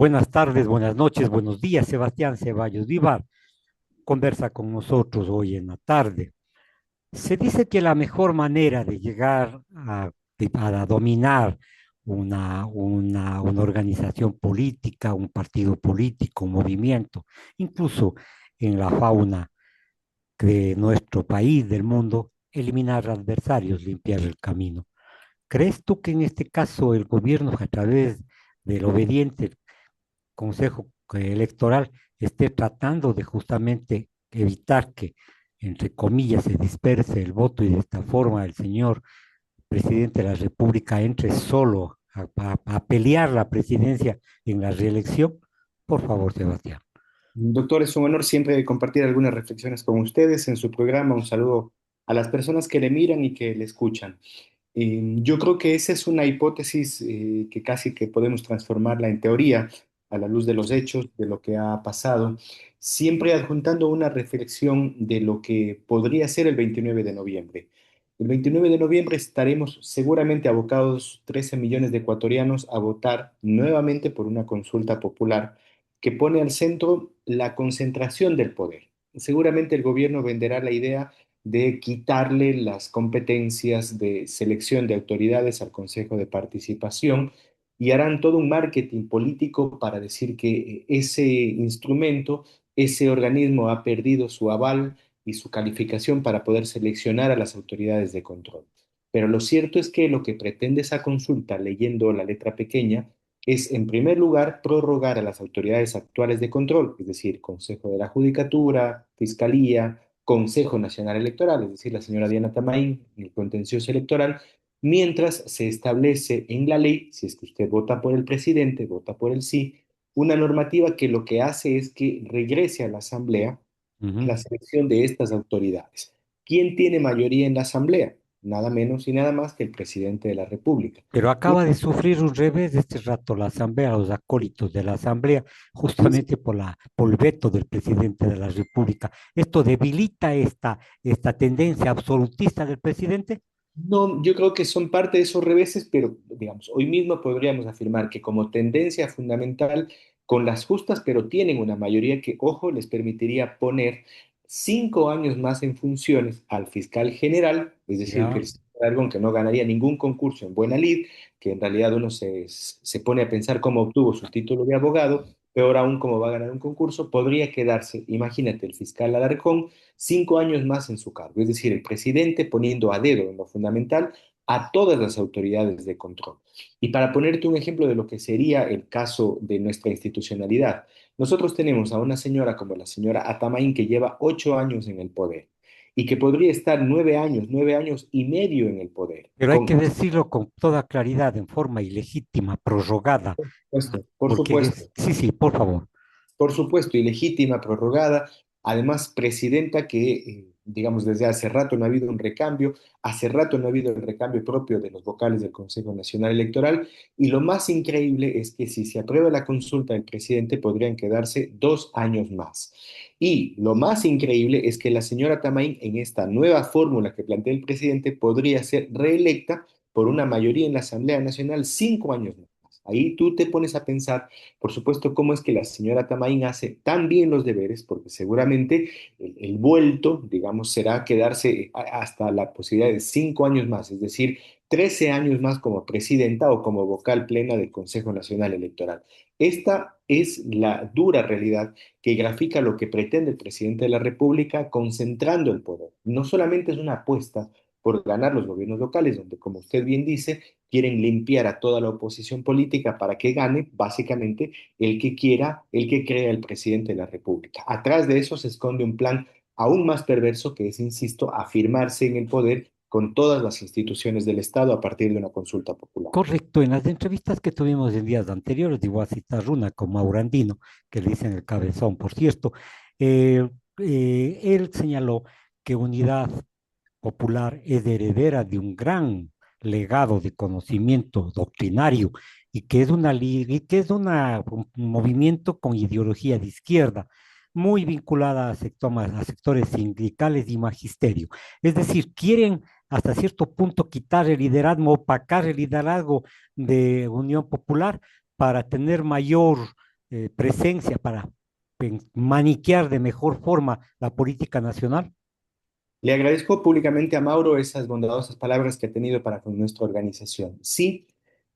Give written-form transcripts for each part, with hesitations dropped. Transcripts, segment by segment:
Buenas tardes, buenas noches, buenos días. Sebastián Ceballos Vivar conversa con nosotros hoy en la tarde. Se dice que la mejor manera de llegar a dominar una organización política, un partido político, un movimiento, incluso en la fauna de nuestro país, del mundo, eliminar adversarios, limpiar el camino. ¿Crees tú que en este caso el gobierno, a través del obediente Consejo Electoral, esté tratando de justamente evitar que, entre comillas, se disperse el voto y de esta forma el señor presidente de la República entre solo a pelear la presidencia en la reelección? Por favor, Sebastián. Doctor, es un honor siempre compartir algunas reflexiones con ustedes en su programa. Un saludo a las personas que le miran y que le escuchan. Yo creo que esa es una hipótesis que casi que podemos transformarla en teoría a la luz de los hechos, de lo que ha pasado, siempre adjuntando una reflexión de lo que podría ser el 29 de noviembre. El 29 de noviembre estaremos seguramente abocados 13 millones de ecuatorianos a votar nuevamente por una consulta popular que pone al centro la concentración del poder. Seguramente el gobierno venderá la idea de quitarle las competencias de selección de autoridades al Consejo de Participación y harán todo un marketing político para decir que ese instrumento, ese organismo ha perdido su aval y su calificación para poder seleccionar a las autoridades de control. Pero lo cierto es que lo que pretende esa consulta, leyendo la letra pequeña, es, en primer lugar, prorrogar a las autoridades actuales de control, es decir, Consejo de la Judicatura, Fiscalía, Consejo Nacional Electoral, es decir, la señora Diana Tamaín, el contencioso electoral, mientras se establece en la ley, si es que usted vota por el presidente, vota por el sí, una normativa que lo que hace es que regrese a la Asamblea Ujú. la selección de estas autoridades. ¿Quién tiene mayoría en la Asamblea? Nada menos y nada más que el presidente de la República. Pero acaba de sufrir un revés este rato la Asamblea, los acólitos de la Asamblea, Y justamente por el veto del presidente de la República. ¿Esto debilita esta tendencia absolutista del presidente? no, yo creo que son parte de esos reveses, pero digamos, hoy mismo podríamos afirmar que como tendencia fundamental, con las justas, pero tienen una mayoría que, ojo, les permitiría poner 5 años más en funciones al fiscal general, es decir, que Ya. el señor Argón, que no ganaría ningún concurso en buena lid, que en realidad uno se pone a pensar cómo obtuvo su título de abogado, peor aún cómo va a ganar un concurso, podría quedarse, imagínate, el fiscal Alarcón 5 años más en su cargo, es decir, el presidente poniendo a dedo en lo fundamental a todas las autoridades de control. Y para ponerte un ejemplo de lo que sería el caso de nuestra institucionalidad, nosotros tenemos a una señora como la señora Atamain que lleva 8 años en el poder y que podría estar 9 años, 9 años y medio en el poder. Pero hay que decirlo con toda claridad, en forma ilegítima, prorrogada, Por porque supuesto, sí, sí, por favor. por supuesto, ilegítima, prorrogada, además presidenta que, digamos, desde hace rato no ha habido un recambio, hace rato no ha habido el recambio propio de los vocales del Consejo Nacional Electoral, y lo más increíble es que si se aprueba la consulta del presidente podrían quedarse 2 años más. Y lo más increíble es que la señora Tamaín, en esta nueva fórmula que plantea el presidente, podría ser reelecta por una mayoría en la Asamblea Nacional 5 años más. Ahí tú te pones a pensar, por supuesto, cómo es que la señora Tamaín hace tan bien los deberes, porque seguramente el vuelto, digamos, será quedarse hasta la posibilidad de 5 años más, es decir, 13 años más como presidenta o como vocal plena del Consejo Nacional Electoral. Esta es la dura realidad que grafica lo que pretende el presidente de la República concentrando el poder. No solamente es una apuesta por ganar los gobiernos locales, donde, como usted bien dice, quieren limpiar a toda la oposición política para que gane básicamente el que quiera, el que crea el presidente de la República. Atrás de eso se esconde un plan aún más perverso que es, insisto, afirmarse en el poder con todas las instituciones del Estado a partir de una consulta popular. Correcto, en las entrevistas que tuvimos en días anteriores, digo a citar una con Maurandino, que le dicen el cabezón, por cierto, eh, él señaló que Unidad Popular es heredera de un gran legado de conocimiento doctrinario y que es y que es un movimiento con ideología de izquierda, muy vinculada a sectores sindicales y magisterio. Es decir, quieren hasta cierto punto quitar el liderazgo, opacar el liderazgo de Unión Popular para tener mayor presencia para maniquear de mejor forma la política nacional? Le agradezco públicamente a Mauro esas bondadosas palabras que ha tenido para con nuestra organización. Sí,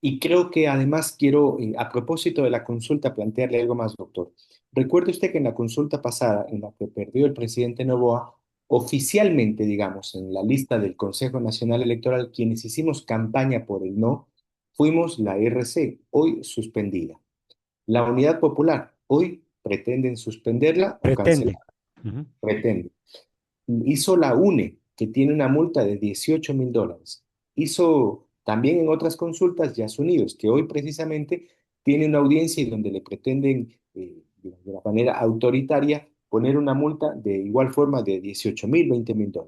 y creo que además quiero, a propósito de la consulta, plantearle algo más, doctor. Recuerde usted que en la consulta pasada, en la que perdió el presidente Noboa, oficialmente, digamos, en la lista del Consejo Nacional Electoral, quienes hicimos campaña por el no, fuimos la RC, hoy suspendida. La Unidad Popular, hoy pretenden suspenderla o Pretende. cancelarla. Ujú. Pretenden. Hizo la UNE, que tiene una multa de $18.000. Hizo también en otras consultas Yas Unidos, que hoy precisamente tiene una audiencia y donde le pretenden, de la manera autoritaria, poner una multa de igual forma de 18.000, $20.000.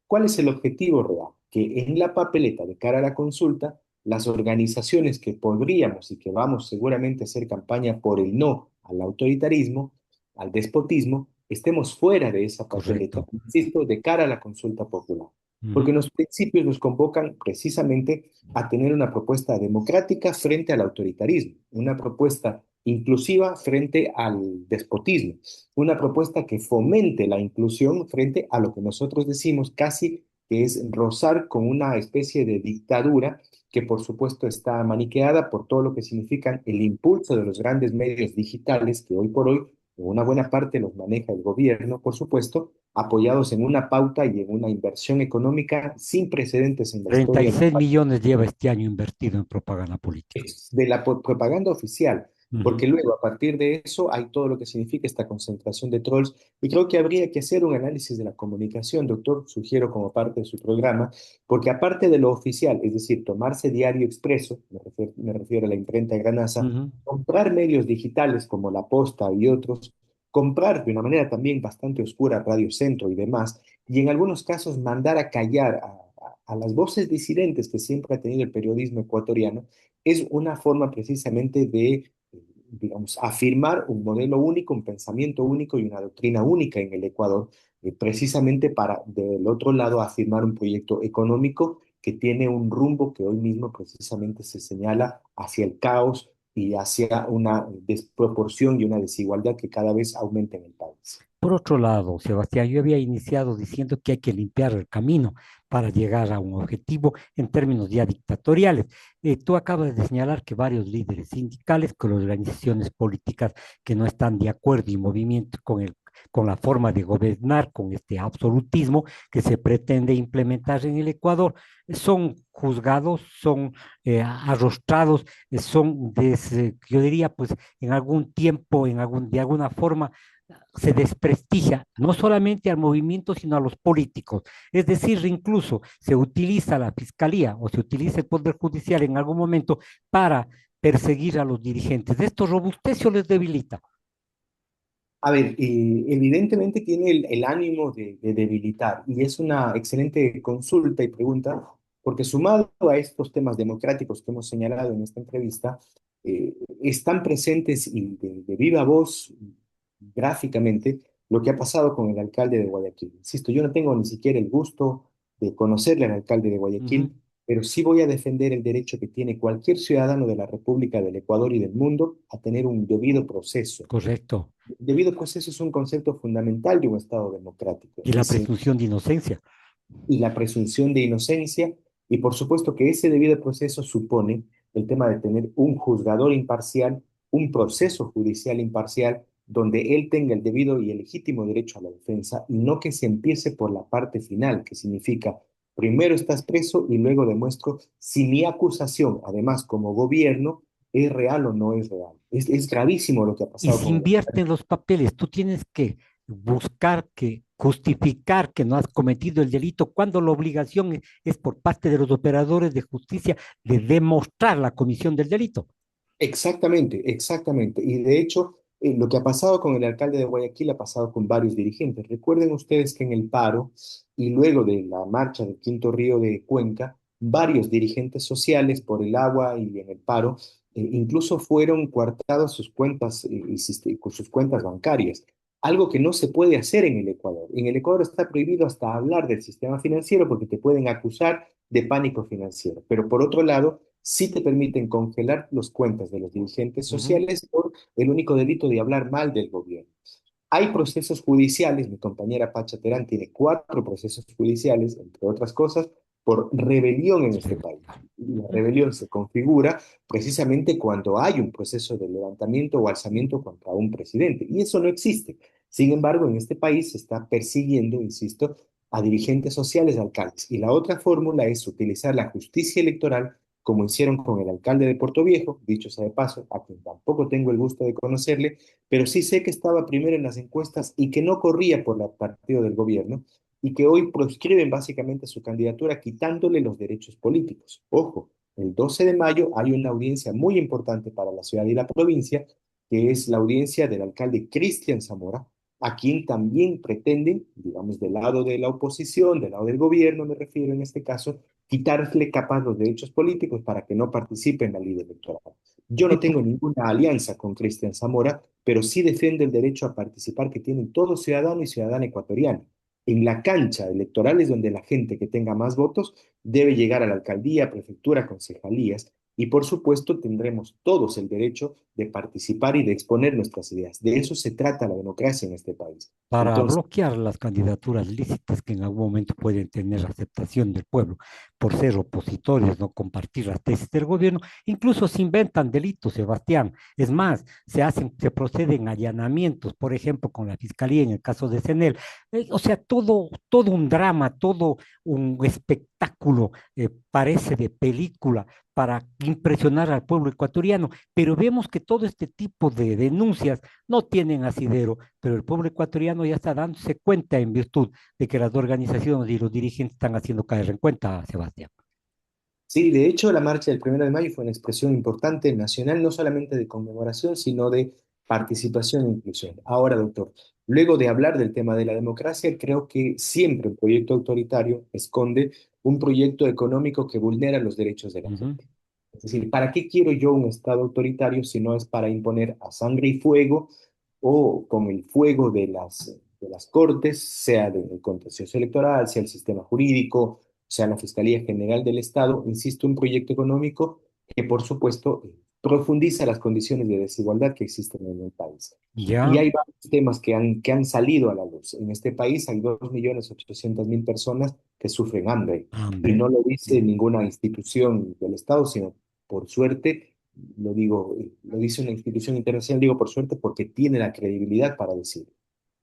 ¿Cuál es el objetivo real? Que en la papeleta de cara a la consulta, las organizaciones que podríamos y que vamos seguramente a hacer campaña por el no al autoritarismo, al despotismo, estemos fuera de esa papeleta, Correcto. insisto, de cara a la consulta popular. Porque Ujú. los principios nos convocan precisamente a tener una propuesta democrática frente al autoritarismo, una propuesta inclusiva frente al despotismo, una propuesta que fomente la inclusión frente a lo que nosotros decimos casi que es rozar con una especie de dictadura que por supuesto está maniqueada por todo lo que significan el impulso de los grandes medios digitales que hoy por hoy una buena parte los maneja el gobierno, por supuesto, apoyados en una pauta y en una inversión económica sin precedentes en la treinta y historia seis millones lleva este año invertido en propaganda política. de la propaganda oficial, Ujú. porque luego a partir de eso hay todo lo que significa esta concentración de trolls y creo que habría que hacer un análisis de la comunicación, doctor, sugiero como parte de su programa, porque aparte de lo oficial, es decir, tomarse diario expreso, me refiero a la imprenta de Granaza, Ujú. comprar medios digitales como La Posta y otros, comprar de una manera también bastante oscura Radio Centro y demás, y en algunos casos mandar a callar a las voces disidentes que siempre ha tenido el periodismo ecuatoriano, es una forma precisamente de, digamos, afirmar un modelo único, un pensamiento único y una doctrina única en el Ecuador, precisamente para, del otro lado, afirmar un proyecto económico que tiene un rumbo que hoy mismo precisamente se señala hacia el caos y hacia una desproporción y una desigualdad que cada vez aumenta en el país. Por otro lado, Sebastián, yo había iniciado diciendo que hay que limpiar el camino para llegar a un objetivo en términos ya dictatoriales. Tú acabas de señalar que varios líderes sindicales, con organizaciones políticas que no están de acuerdo y movimiento con la forma de gobernar, con este absolutismo que se pretende implementar en el Ecuador, son juzgados, son arrostrados, yo diría, pues en algún tiempo, de alguna forma se desprestigia no solamente al movimiento, sino a los políticos. Es decir, incluso se utiliza la fiscalía o se utiliza el Poder Judicial en algún momento para perseguir a los dirigentes. ¿Esto robustece o les debilita? A ver, evidentemente tiene el ánimo de debilitar y es una excelente consulta y pregunta, porque sumado a estos temas democráticos que hemos señalado en esta entrevista, están presentes y de viva voz, gráficamente, lo que ha pasado con el alcalde de Guayaquil. Insisto, yo no tengo ni siquiera el gusto de conocerle al alcalde de Ujú. Guayaquil, pero sí voy a defender el derecho que tiene cualquier ciudadano de la República del Ecuador y del mundo a tener un debido proceso. Correcto. Debido proceso es un concepto fundamental de un Estado democrático Y la presunción de inocencia. y la presunción de inocencia, y por supuesto que ese debido proceso supone el tema de tener un juzgador imparcial, un proceso judicial imparcial, donde él tenga el debido y el legítimo derecho a la defensa, y no que se empiece por la parte final, que significa, primero estás preso y luego demuestro si mi acusación, además como gobierno, es real o no es real. Es gravísimo lo que ha Y pasado si con el... invierten los papeles, tú tienes que buscar que justificar que no has cometido el delito cuando la obligación es por parte de los operadores de justicia de demostrar la comisión del delito. Exactamente, exactamente. Y de hecho, lo que ha pasado con el alcalde de Guayaquil ha pasado con varios dirigentes. Recuerden ustedes que en el paro y luego de la marcha del Quinto Río de Cuenca, varios dirigentes sociales por el agua y en el paro, incluso fueron coartadas sus cuentas con sus cuentas bancarias. Algo que no se puede hacer en el Ecuador. En el Ecuador está prohibido hasta hablar del sistema financiero porque te pueden acusar de pánico financiero. Pero por otro lado, sí te permiten congelar los cuentas de los dirigentes Ujú. sociales por el único delito de hablar mal del gobierno. Hay procesos judiciales, mi compañera Pacha Terán tiene 4 procesos judiciales, entre otras cosas, por rebelión en este país. Y la Ujú. rebelión se configura precisamente cuando hay un proceso de levantamiento o alzamiento contra un presidente. Y eso no existe. Sin embargo, en este país se está persiguiendo, insisto, a dirigentes sociales, alcaldes. Y la otra fórmula es utilizar la justicia electoral, como hicieron con el alcalde de Puerto Viejo, dicho sea de paso, a quien tampoco tengo el gusto de conocerle, pero sí sé que estaba primero en las encuestas y que no corría por el partido del gobierno y que hoy proscriben básicamente su candidatura quitándole los derechos políticos. Ojo, el 12 de mayo hay una audiencia muy importante para la ciudad y la provincia, que es la audiencia del alcalde Cristian Zamora, a quien también pretenden, digamos, del lado de la oposición, del lado del gobierno, me refiero en este caso, quitarle capaz los derechos políticos para que no participe en la ley electoral. Yo no Sí, tengo ninguna alianza con Cristian Zamora, pero sí defiende el derecho a participar que tienen todo ciudadano y ciudadana ecuatoriana. En la cancha electoral es donde la gente que tenga más votos debe llegar a la alcaldía, prefectura, concejalías, y por supuesto tendremos todos el derecho de participar y de exponer nuestras ideas. De eso se trata la democracia en este país. para Entonces, bloquear las candidaturas lícitas que en algún momento pueden tener aceptación del pueblo por ser opositores, no compartir las tesis del gobierno, incluso se inventan delitos, Sebastián. Es más, se proceden allanamientos, por ejemplo, con la fiscalía en el caso de Senel. O sea, todo un drama, todo un espectáculo, parece de película para impresionar al pueblo ecuatoriano, pero vemos que todo este tipo de denuncias no tienen asidero, pero el pueblo ecuatoriano ya está dándose cuenta en virtud de que las organizaciones y los dirigentes están haciendo caer en cuenta, Sebastián. sí, de hecho, la marcha del 1 de mayo fue una expresión importante nacional, no solamente de conmemoración, sino de participación e inclusión. Ahora, doctor, luego de hablar del tema de la democracia, creo que siempre un proyecto autoritario esconde un proyecto económico que vulnera los derechos de la Ujú. gente. Es decir, ¿para qué quiero yo un Estado autoritario si no es para imponer a sangre y fuego o con el fuego de las cortes, sea del contencioso electoral, sea el sistema jurídico, sea la Fiscalía General del Estado, insisto, un proyecto económico que, por supuesto, profundiza las condiciones de desigualdad que existen en el país? Y Ya, hay varios temas que han salido a la luz. En este país hay 2.800.000 personas que sufren hambre y hambre. no lo dice Mm. ninguna institución del Estado, sino por suerte, lo digo, lo dice una institución internacional, digo por suerte porque tiene la credibilidad para decirlo.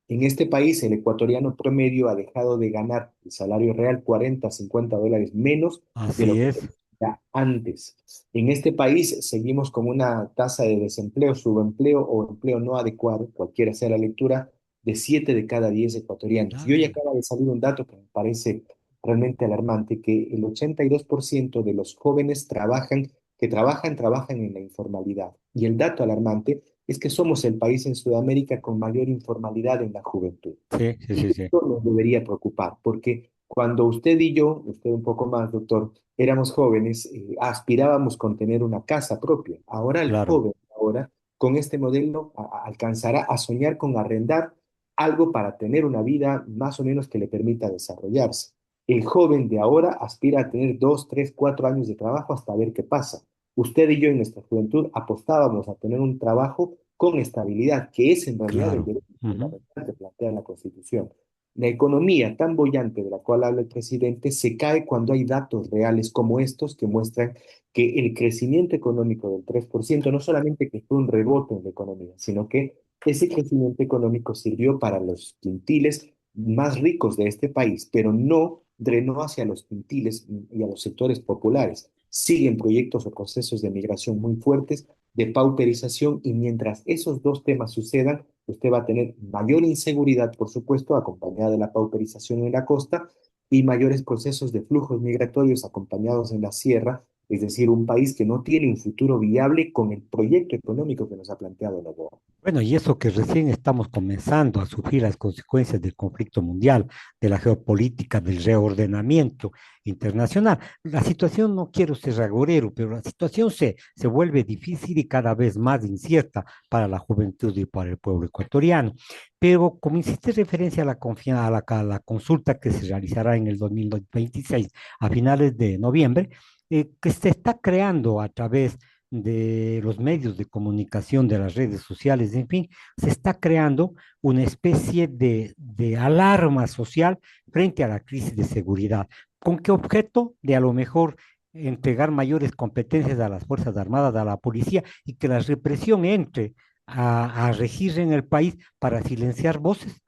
En este país, el ecuatoriano promedio ha dejado de ganar el salario real 40, $50 menos de Así lo que es, era antes. En este país seguimos con una tasa de desempleo, subempleo o empleo no adecuado, cualquiera sea la lectura, de 7 de cada 10 ecuatorianos. Y hoy claro, acaba de salir un dato que me parece realmente alarmante, que el 82% de los jóvenes trabajan en la informalidad. Y el dato alarmante es que somos el país en Sudamérica con mayor informalidad en la juventud. sí, sí, Y sí, sí, esto nos debería preocupar, porque cuando usted y yo, usted un poco más, doctor, éramos jóvenes, aspirábamos con tener una casa propia. Ahora el claro. joven, ahora con este modelo, alcanzará a soñar con arrendar algo para tener una vida más o menos que le permita desarrollarse. El joven de ahora aspira a tener 2, 3, 4 años de trabajo hasta ver qué pasa. Usted y yo en nuestra juventud apostábamos a tener un trabajo con estabilidad, que es en realidad el Claro. derecho Ujú. fundamental que plantea la Constitución. La economía tan bollante de la cual habla el presidente se cae cuando hay datos reales como estos que muestran que el crecimiento económico del 3% no solamente que fue un rebote en la economía, sino que ese crecimiento económico sirvió para los quintiles más ricos de este país, pero no drenó hacia los quintiles y a los sectores populares. Siguen proyectos o procesos de migración muy fuertes, de pauperización, y mientras esos dos temas sucedan, usted va a tener mayor inseguridad, por supuesto, acompañada de la pauperización en la costa, y mayores procesos de flujos migratorios acompañados en la sierra, es decir, un país que no tiene un futuro viable con el proyecto económico que nos ha planteado Novoa. Bueno, y eso que recién estamos comenzando a sufrir las consecuencias del conflicto mundial, de la geopolítica, del reordenamiento internacional. La situación, no quiero ser agorero, pero la situación se vuelve difícil y cada vez más incierta para la juventud y para el pueblo ecuatoriano. Pero como hiciste referencia a a la consulta que se realizará en el 2026 a finales de noviembre, que se está creando a través de los medios de comunicación, de las redes sociales, en fin, se está creando una especie de alarma social frente a la crisis de seguridad. ¿Con qué objeto? De a lo mejor entregar mayores competencias a las Fuerzas Armadas, a la policía, y que la represión entre a regir en el país para silenciar voces.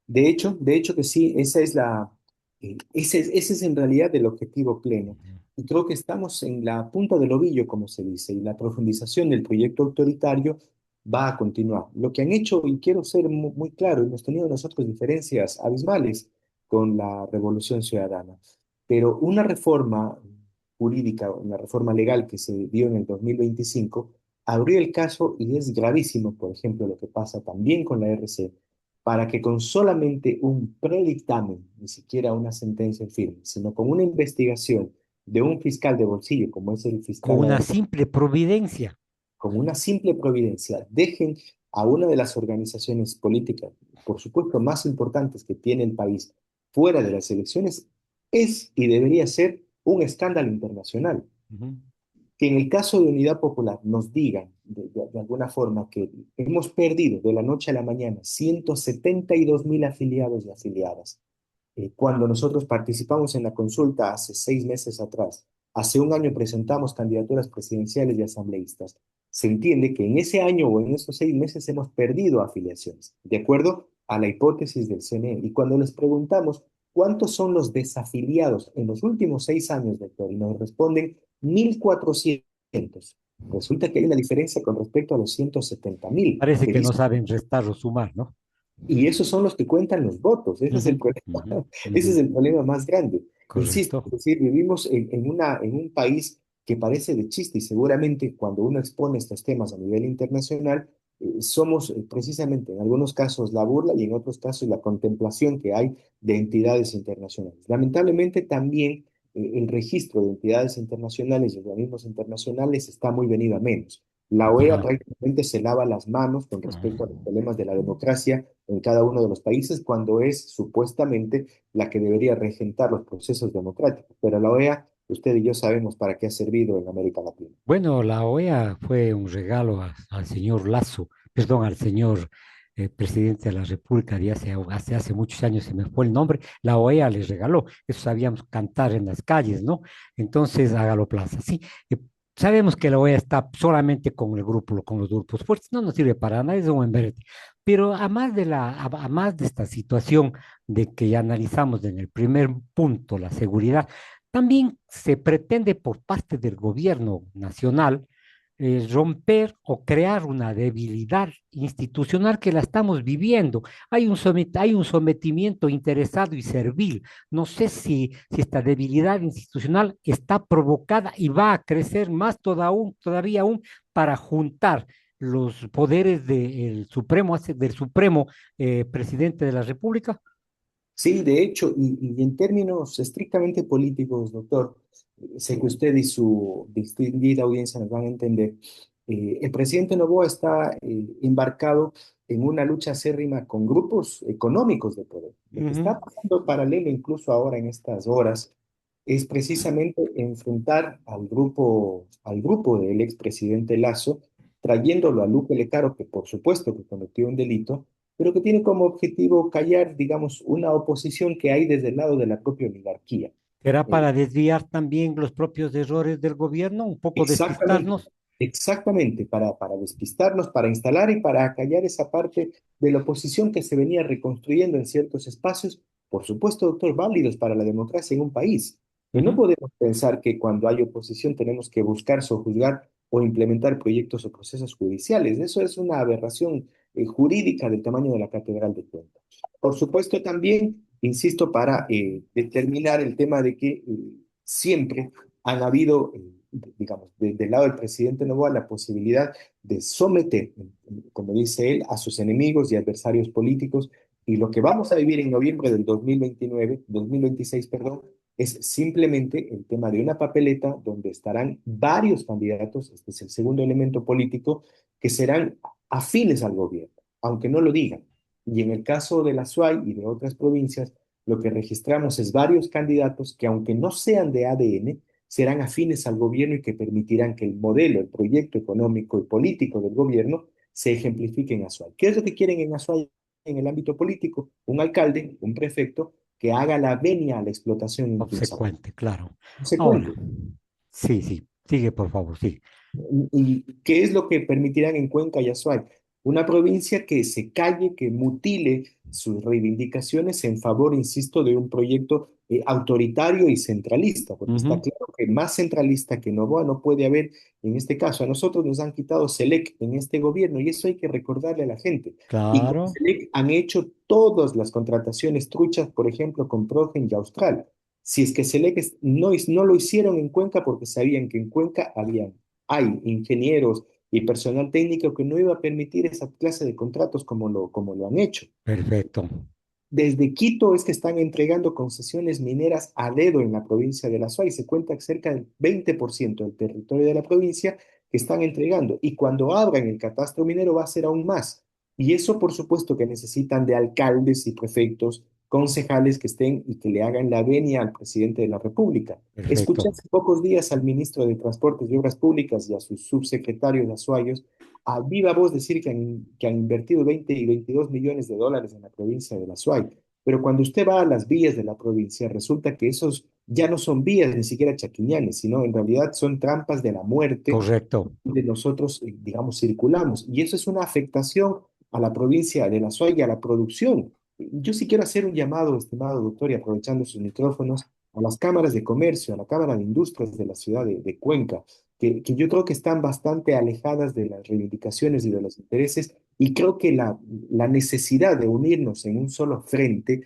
De hecho que sí, ese es en realidad el objetivo pleno. Ujú. Y creo que estamos en la punta del ovillo, como se dice, y la profundización del proyecto autoritario va a continuar. Lo que han hecho, y quiero ser muy claro, hemos tenido nosotros diferencias abismales con la Revolución Ciudadana, pero una reforma jurídica, una reforma legal que se dio en el 2025, abrió el caso y es gravísimo, por ejemplo, lo que pasa también con la RC para que con solamente un predictamen, ni siquiera una sentencia firme, sino con una investigación de un fiscal de bolsillo, como es el Con fiscal una ahora, simple providencia. con una simple providencia, dejen a una de las organizaciones políticas, por supuesto, más importantes que tiene el país fuera de las elecciones, es y debería ser un escándalo internacional. Ujú. Que en el caso de Unidad Popular nos digan de alguna forma que hemos perdido de la noche a la mañana 172.000 afiliados y afiliadas, cuando nosotros participamos en la consulta hace 6 meses atrás, hace un año presentamos candidaturas presidenciales y asambleístas, se entiende que en ese año o en esos 6 meses hemos perdido afiliaciones, de acuerdo a la hipótesis del CNE. Y cuando les preguntamos cuántos son los desafiliados en los últimos 6 años, doctor, y nos responden 1.400. Resulta que hay una diferencia con respecto a los 170.000 Parece que que no dicen. saben restar o sumar, ¿no? Y esos son los que cuentan los votos, ese es Ujú, el problema, ujú, ese ujú. es el problema más grande. Insisto, Correcto. es decir, vivimos en un país que parece de chiste y seguramente cuando uno expone estos temas a nivel internacional, somos precisamente en algunos casos la burla y en otros casos la contemplación que hay de entidades internacionales. Lamentablemente también el registro de entidades internacionales y organismos internacionales está muy venido a menos. La OEA Ajá. prácticamente se lava las manos con respecto a los problemas de la democracia en cada uno de los países cuando es supuestamente la que debería regentar los procesos democráticos. Pero la OEA, usted y yo sabemos para qué ha servido en América Latina. Bueno, la OEA fue un regalo al señor Lazo, perdón, al señor presidente de la República de hace muchos años, se me fue el nombre, la OEA les regaló, eso sabíamos cantar en las calles, ¿no? Entonces, hágalo plaza, sí. Sabemos que la OEA está solamente con el grupo, con los grupos fuertes, no nos sirve para nada, es un emberete. Pero a más de esta situación de que ya analizamos en el primer punto, la seguridad, también se pretende por parte del gobierno nacional romper o crear una debilidad institucional que la estamos viviendo. Hay un sometimiento interesado y servil. No sé si esta debilidad institucional está provocada y va a crecer más todavía aún para juntar los poderes del Supremo Presidente de la República. Sí, de hecho, y en términos estrictamente políticos, doctor, sé que usted y su distinguida audiencia nos van a entender, el presidente Noboa está embarcado en una lucha acérrima con grupos económicos de poder. Lo que Ujú. está pasando paralelo incluso ahora en estas horas es precisamente enfrentar al grupo del expresidente Lazo, trayéndolo a Lupe Lecaro, que por supuesto que cometió un delito, pero que tiene como objetivo callar, digamos, una oposición que hay desde el lado de la propia oligarquía. ¿Será Eh, para desviar también los propios errores del gobierno, un poco Exactamente, despistarnos? exactamente, para despistarnos, para instalar y para acallar esa parte de la oposición que se venía reconstruyendo en ciertos espacios, por supuesto, doctor, válidos para la democracia en un país. Y no Ujú. podemos pensar que cuando hay oposición tenemos que buscar sojuzgar o implementar proyectos o procesos judiciales. Eso es una aberración jurídica del tamaño de la Catedral de Cuenca. Por supuesto, también, insisto, para determinar el tema de que siempre han habido, digamos, del lado del presidente Noboa, la posibilidad de someter, como dice él, a sus enemigos y adversarios políticos. Y lo que vamos a vivir en noviembre del 2029, 2026, perdón, es simplemente el tema de una papeleta donde estarán varios candidatos, este es el segundo elemento político, que serán afines al gobierno, aunque no lo digan. Y en el caso de la SUAY y de otras provincias, lo que registramos es varios candidatos que, aunque no sean de ADN, serán afines al gobierno y que permitirán que el modelo, el proyecto económico y político del gobierno se ejemplifique en Azuay. ¿Qué es lo que quieren en Azuay en el ámbito político? Un alcalde, un prefecto, que haga la venia a la explotación en Quimsapan. Obsecuente, claro. Ahora, Consecuente. sí, sí, sigue por favor, sí. ¿Y qué es lo que permitirán en Cuenca y Azuay? Una provincia que se calle, que mutile sus reivindicaciones en favor, insisto, de un proyecto autoritario y centralista, porque está Ujú, claro que más centralista que Novoa no puede haber en este caso. A nosotros nos han quitado SELEC en este gobierno y eso hay que recordarle a la gente. Y con claro, SELEC han hecho todas las contrataciones truchas, por ejemplo, con Progen y Austral. Si es que SELEC no lo hicieron en Cuenca porque sabían que en Cuenca hay ingenieros y personal técnico que no iba a permitir esa clase de contratos como lo han hecho. perfecto, Desde Quito es que están entregando concesiones mineras a dedo en la provincia de La Suay. Se cuenta que cerca del 20% del territorio de la provincia que están entregando. Y cuando abran el catastro minero va a ser aún más. Y eso, por supuesto, que necesitan de alcaldes y prefectos, concejales que estén y que le hagan la venia al presidente de la República. Escuché perfecto. hace pocos días al ministro de Transportes y Obras Públicas y a sus subsecretarios azuayos a viva voz decir que han invertido 20 y 22 millones de dólares en la provincia de La Suay. Pero cuando usted va a las vías de la provincia, resulta que esos ya no son vías ni siquiera chaquiñanes, sino en realidad son trampas de la muerte Correcto. de nosotros, digamos, circulamos. Y eso es una afectación a la provincia de La Suay y a la producción. Yo sí quiero hacer un llamado, estimado doctor, y aprovechando sus micrófonos, a las cámaras de comercio, a la Cámara de Industrias de la ciudad de Cuenca, que yo creo que están bastante alejadas de las reivindicaciones y de los intereses, y creo que la necesidad de unirnos en un solo frente,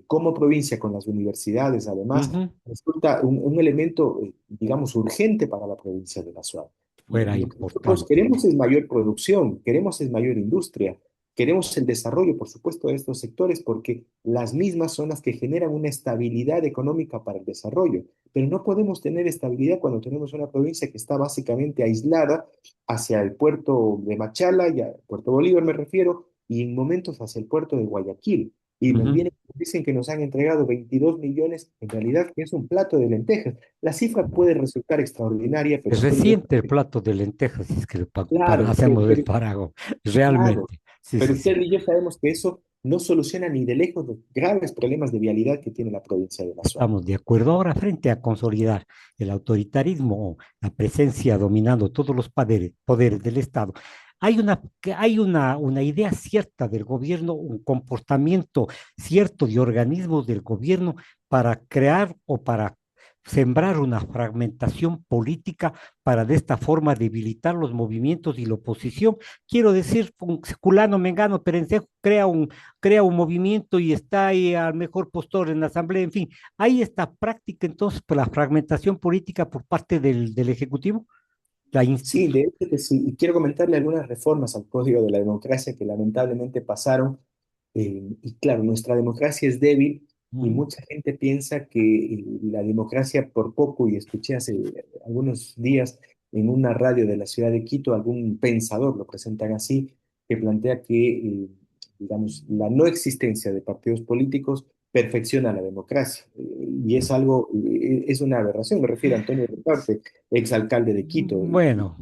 como provincia con las universidades, además, Ujú, resulta un elemento, digamos, urgente para la provincia de La Suay. fuera Lo que nosotros importante. queremos es mayor producción, queremos es mayor industria, queremos el desarrollo, por supuesto, de estos sectores porque las mismas son las que generan una estabilidad económica para el desarrollo. Pero no podemos tener estabilidad cuando tenemos una provincia que está básicamente aislada hacia el puerto de Machala, y a Puerto Bolívar me refiero, y en momentos hacia el puerto de Guayaquil. Y nos Ujú. dicen que nos han entregado 22 millones, en realidad que es un plato de lentejas. La cifra puede resultar extraordinaria, pero Es usted y yo, reciente el plato de lentejas, si es que claro, hacemos el parago, claro, realmente. Sí, pero sí, usted sí. y yo sabemos que eso no soluciona ni de lejos los graves problemas de vialidad que tiene la provincia de La Suárez. Estamos de acuerdo. Ahora, frente a consolidar el autoritarismo o la presencia dominando todos los poderes del Estado, hay una idea cierta del gobierno, un comportamiento cierto de organismos del gobierno para crear o para sembrar una fragmentación política para de esta forma debilitar los movimientos y la oposición. Quiero decir, un culano, mengano, perencejo, crea un movimiento y está ahí al mejor postor en la asamblea, en fin, hay esta práctica entonces por la fragmentación política por parte del Ejecutivo. La inst- Sí, de hecho que sí. Y quiero comentarle algunas reformas al Código de la Democracia que lamentablemente pasaron. Y claro, nuestra democracia es débil y Ujú. mucha gente piensa que la democracia por poco, y escuché hace algunos días en una radio de la ciudad de Quito, algún pensador, lo presentan así, que plantea que, digamos, la no existencia de partidos políticos perfecciona la democracia. Y es algo, es una aberración. Me refiero a Antonio Ricarte, exalcalde de Quito. Bueno,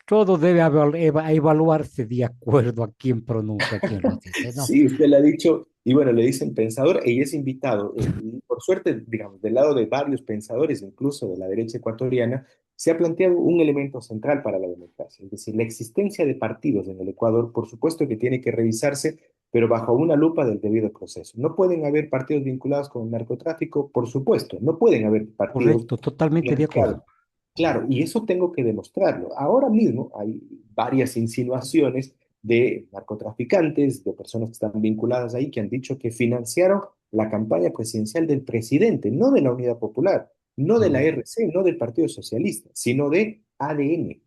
todo debe evaluarse de acuerdo a quién pronuncia, a quién lo dice, ¿no? Sí, usted le ha dicho, y bueno, le dicen pensador, y es invitado. Y por suerte, digamos, del lado de varios pensadores, incluso de la derecha ecuatoriana, se ha planteado un elemento central para la democracia. Es decir, la existencia de partidos en el Ecuador, por supuesto que tiene que revisarse, pero bajo una lupa del debido proceso. No pueden haber partidos vinculados con el narcotráfico, por supuesto, no pueden haber partidos Correcto, totalmente de claro, acuerdo. claro, y eso tengo que demostrarlo. Ahora mismo hay varias insinuaciones de narcotraficantes, de personas que están vinculadas ahí, que han dicho que financiaron la campaña presidencial del presidente, no de la Unidad Popular, no de la Ujú. RC, no del Partido Socialista, sino de ADN.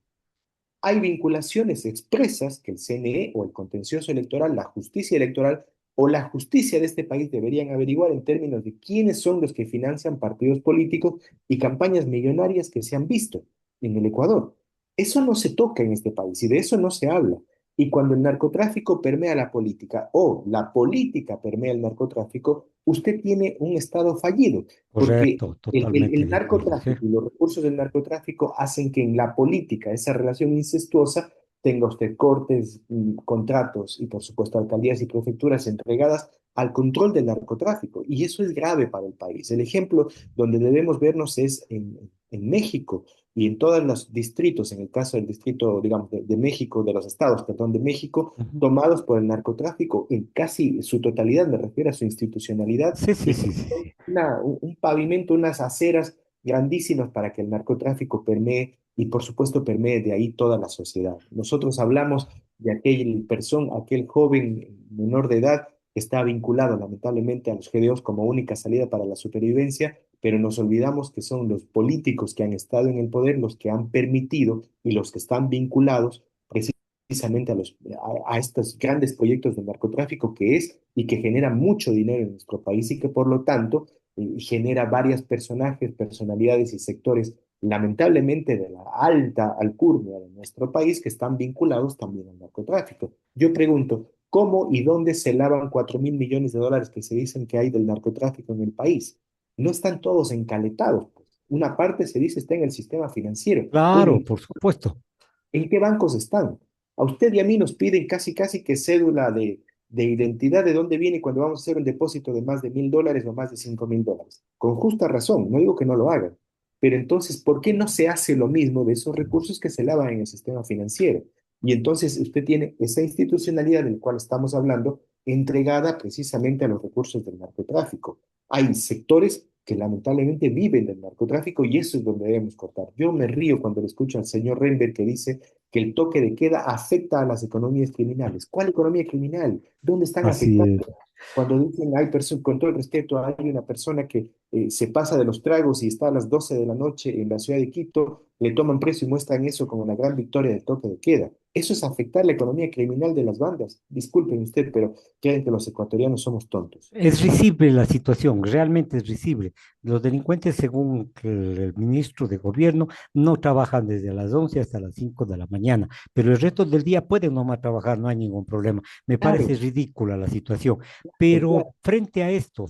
Hay vinculaciones expresas que el CNE o el contencioso electoral, la justicia electoral o la justicia de este país deberían averiguar en términos de quiénes son los que financian partidos políticos y campañas millonarias que se han visto en el Ecuador. Eso no se toca en este país y de eso no se habla. Y cuando el narcotráfico permea la política o la política permea el narcotráfico, usted tiene un Estado fallido, porque Correcto, totalmente el de acuerdo, sí. narcotráfico y los recursos del narcotráfico hacen que en la política, esa relación incestuosa, tenga usted cortes, contratos y, por supuesto, alcaldías y prefecturas entregadas al control del narcotráfico. Y eso es grave para el país. El ejemplo donde debemos vernos es en México y en todos los distritos, en el caso del distrito, digamos, de México, de los estados, perdón, de México, Ujú. tomados por el narcotráfico en casi su totalidad, me refiero a su institucionalidad, Sí, sí, y sí, sí, sí. un pavimento, unas aceras grandísimas para que el narcotráfico permee y por supuesto permee de ahí toda la sociedad. Nosotros hablamos de aquel joven menor de edad que está vinculado lamentablemente a los GDOs como única salida para la supervivencia, pero nos olvidamos que son los políticos que han estado en el poder los que han permitido y los que están vinculados precisamente a estos grandes proyectos de narcotráfico que es y que genera mucho dinero en nuestro país y que por lo tanto genera varios personajes, personalidades y sectores lamentablemente de la alta alcurnia de nuestro país que están vinculados también al narcotráfico. Yo pregunto, ¿cómo y dónde se lavan 4.000 millones de dólares que se dicen que hay del narcotráfico en el país? No están todos encaletados, pues. Una parte se dice está en el sistema financiero. Claro, Oye, por supuesto. ¿en qué bancos están? A usted y a mí nos piden casi, casi que cédula de identidad de dónde viene cuando vamos a hacer un depósito de más de $1.000 o más de $5.000. Con justa razón, no digo que no lo hagan. Pero entonces, ¿por qué no se hace lo mismo de esos recursos que se lavan en el sistema financiero? Y entonces usted tiene esa institucionalidad del cual estamos hablando entregada precisamente a los recursos del narcotráfico. Hay sectores que lamentablemente viven del narcotráfico y eso es donde debemos cortar. Yo me río cuando le escucho al señor Renber que dice que el toque de queda afecta a las economías criminales. ¿Cuál economía criminal? ¿Dónde están Así afectando? es. Cuando dicen, hay con todo el respeto, hay una persona que se pasa de los tragos y está a las 12 de la noche en la ciudad de Quito, le toman preso y muestran eso como una gran victoria del toque de queda. Eso es afectar la economía criminal de las bandas. Disculpen usted, pero creen que los ecuatorianos somos tontos. Es risible la situación, realmente es risible. Los delincuentes, según el ministro de gobierno, no trabajan desde las 11 hasta las 5 de la mañana, pero el resto del día pueden nomás trabajar, no hay ningún problema. Me Claro, parece ridícula la situación, claro. pero frente a esto,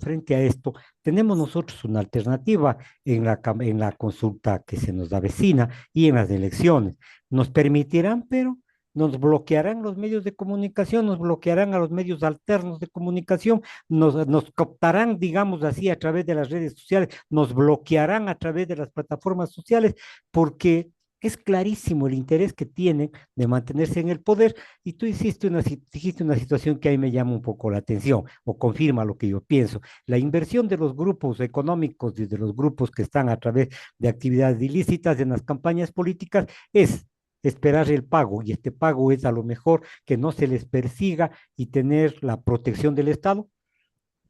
tenemos nosotros una alternativa en en la consulta que se nos avecina y en las elecciones. Nos permitirán, pero nos bloquearán los medios de comunicación, nos bloquearán a los medios alternos de comunicación, nos cooptarán, digamos así, a través de las redes sociales, nos bloquearán a través de las plataformas sociales, porque es clarísimo el interés que tienen de mantenerse en el poder. Y tú dijiste una situación que ahí me llama un poco la atención o confirma lo que yo pienso. La inversión de los grupos económicos y de los grupos que están a través de actividades ilícitas en las campañas políticas es esperar el pago, y este pago es a lo mejor que no se les persiga y tener la protección del Estado.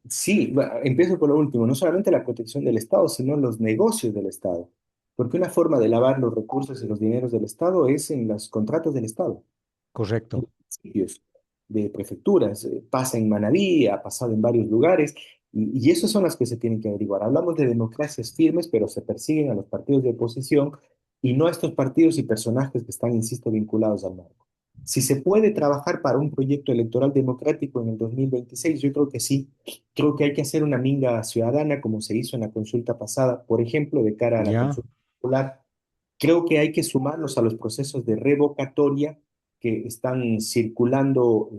Sí, empiezo por lo último, no solamente la protección del Estado, sino los negocios del Estado. Porque una forma de lavar los recursos y los dineros del Estado es en los contratos del Estado, en Correcto. municipios, de prefecturas. Pasa en Manabí, ha pasado en varios lugares, y esas son las que se tienen que averiguar. Hablamos de democracias firmes, pero se persiguen a los partidos de oposición y no a estos partidos y personajes que están, insisto, vinculados al narco. Si se puede trabajar para un proyecto electoral democrático en el 2026, yo creo que sí. Creo que hay que hacer una minga ciudadana como se hizo en la consulta pasada, por ejemplo, de cara a la Ya. consulta popular. Creo que hay que sumarnos a los procesos de revocatoria que están circulando,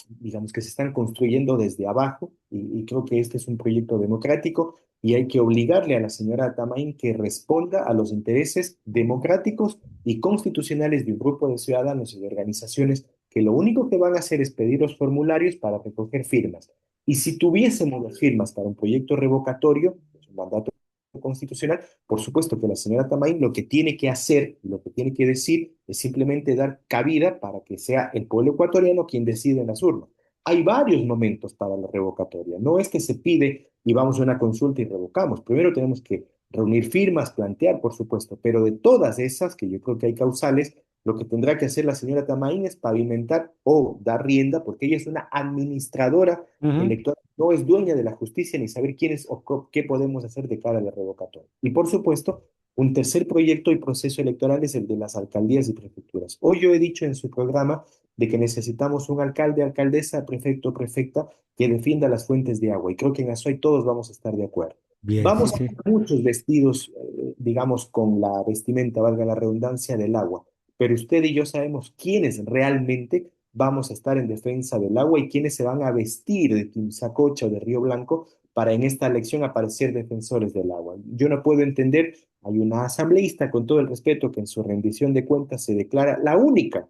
digamos que se están construyendo desde abajo, y creo que este es un proyecto democrático y hay que obligarle a la señora Tamain que responda a los intereses democráticos y constitucionales de un grupo de ciudadanos y de organizaciones que lo único que van a hacer es pedir los formularios para recoger firmas. Y si tuviésemos las firmas para un proyecto revocatorio, pues, un mandato constitucional, por supuesto que la señora Tamain lo que tiene que hacer, lo que tiene que decir, es simplemente dar cabida para que sea el pueblo ecuatoriano quien decide en las urnas. Hay varios momentos para la revocatoria. No es que se pide y vamos a una consulta y revocamos. Primero tenemos que reunir firmas, plantear, por supuesto, pero de todas esas, que yo creo que hay causales, lo que tendrá que hacer la señora Tamain es pavimentar o dar rienda, porque ella es una administradora Ujú. electoral, no es dueña de la justicia ni saber quién es o qué podemos hacer de cara a la revocatoria. Y por supuesto, un tercer proyecto y proceso electoral es el de las alcaldías y prefecturas. Hoy yo he dicho en su programa de que necesitamos un alcalde, alcaldesa, prefecto, prefecta que defienda las fuentes de agua. Y creo que en Azuay todos vamos a estar de acuerdo. Bien, sí, Vamos a sí, ver muchos vestidos, digamos, con la vestimenta, valga la redundancia, del agua, pero usted y yo sabemos quiénes realmente vamos a estar en defensa del agua y quiénes se van a vestir de Quimsacocha o de Río Blanco para en esta elección aparecer defensores del agua. Yo no puedo entender, hay una asambleísta, con todo el respeto, que en su rendición de cuentas se declara la única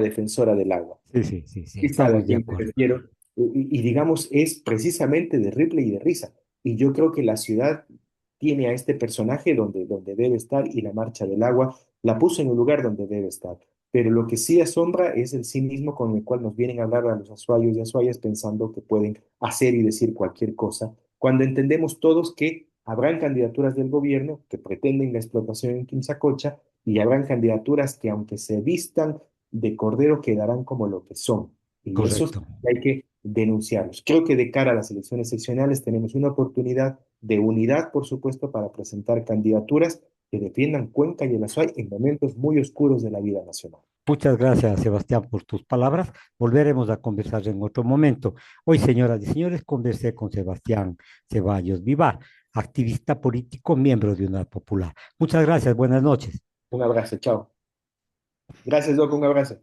defensora del agua. sí, sí, sí, sí, Sí sabe a estamos de quién me acuerdo. refiero. Y digamos, es precisamente de Ripley y de Risa. Y yo creo que la ciudad tiene a este personaje donde debe estar y la Marcha del Agua la puso en el lugar donde debe estar. Pero lo que sí asombra es el cinismo con el cual nos vienen a hablar a los azuayos y azuayas pensando que pueden hacer y decir cualquier cosa, cuando entendemos todos que habrán candidaturas del gobierno que pretenden la explotación en Quimsacocha y habrán candidaturas que aunque se vistan de cordero quedarán como lo que son y esos Correcto. hay que denunciarlos. Creo que de cara a las elecciones seccionales tenemos una oportunidad de unidad, por supuesto, para presentar candidaturas que defiendan Cuenca y el Azuay en momentos muy oscuros de la vida nacional. Muchas gracias, Sebastián, por tus palabras. Volveremos a conversar en otro momento. Hoy, señoras y señores, conversé con Sebastián Ceballos Vivar, activista político, miembro de Unidad Popular. Muchas gracias, buenas noches. Un abrazo, chao. Gracias, Doc, un abrazo.